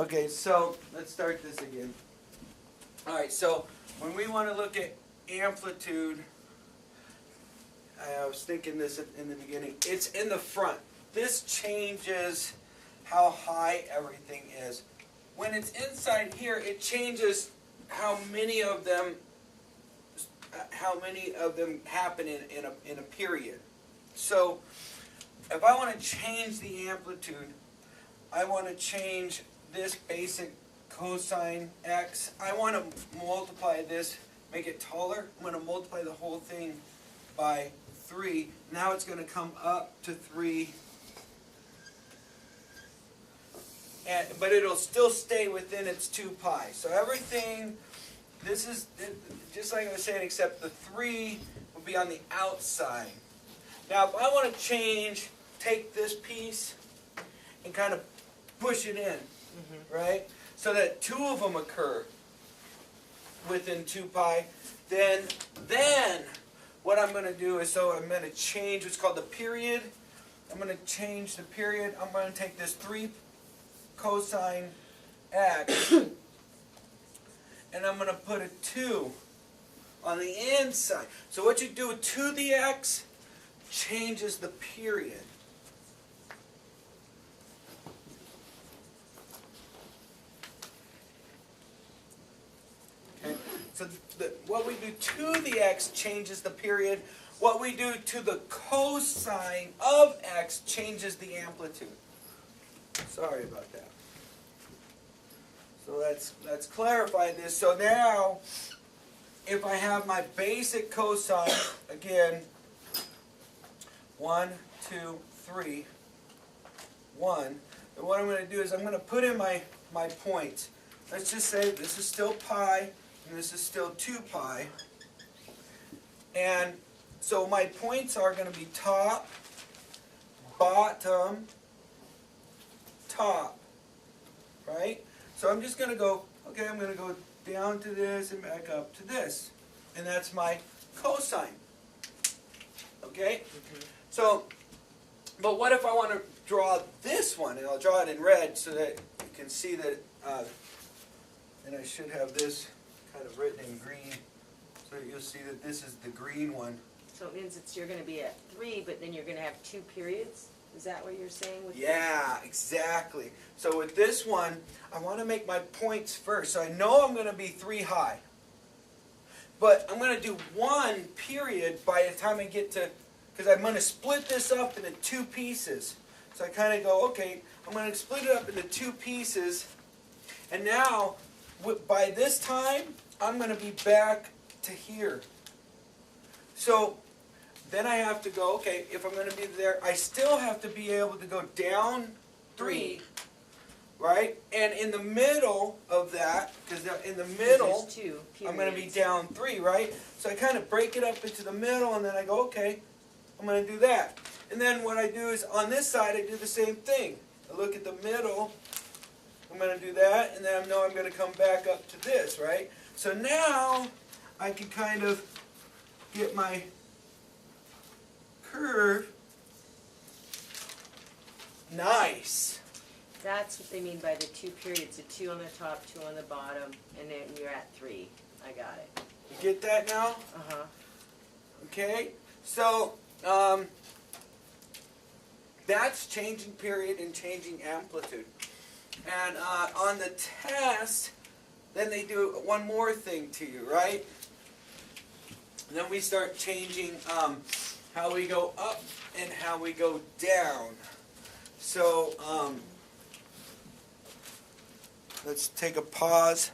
Okay, so let's start this again. All right, so when we want to look at amplitude, I was thinking this in the beginning, it's in the front. This changes how high everything is. When it's inside here, it changes how many of them happen in a period. So if I want to change the amplitude, I want to change this basic cosine x. I want to multiply this, make it taller. I'm going to multiply the whole thing by 3. Now it's going to come up to 3. But it'll still stay within its 2 pi. So everything, this is just like I was saying, except the 3 will be on the outside. Now if I want to take this piece and kind of push it in, right? So that 2 of them occur within 2 pi, then what I'm going to do is, so I'm going to change what's called the period. I'm going to change the period. I'm going to take this 3 cosine x and I'm going to put a 2 on the inside. So what you do to the x changes the period. Okay? So what we do to the x changes the period. What we do to the cosine of x changes the amplitude. Sorry about that. So let's clarify this. So now, if I have my basic cosine, again, 1, 2, 3, 1, then what I'm going to do is I'm going to put in my points. Let's just say this is still pi, and this is still 2 pi. And so my points are going to be top, bottom, top, right? So I'm just going to go, okay, I'm going to go down to this and back up to this. And that's my cosine. Okay? So, but what if I want to draw this one? And I'll draw it in red so that you can see that, and I should have this kind of written in green, so that you'll see that this is the green one. So it means you're going to be at 3, but then you're going to have 2 periods? Is that what you're saying? Yeah, exactly. So with this one, I want to make my points first. So I know I'm going to be 3 high. But I'm going to do 1 period by the time I get to, because I'm going to split this up into 2 pieces. So I kind of go, okay, I'm going to split it up into 2 pieces. And now, by this time, I'm going to be back to here. So then I have to go, okay, if I'm going to be there, I still have to be able to go down 3, right? And in the middle of that, because in the middle, I'm going to be down 3, right? So I kind of break it up into the middle, and then I go, okay, I'm going to do that. And then what I do is, on this side, I do the same thing. I look at the middle, I'm going to do that, and then I know I'm going to come back up to this, right? So now, I can kind of get my curve. Nice. That's what they mean by the 2 periods. The 2 on the top, 2 on the bottom, and then you're at 3. I got it. You get that now? Uh-huh. Okay. So, that's changing period and changing amplitude. And on the test, then they do one more thing to you, right? And then we start changing how we go up and how we go down. So let's take a pause.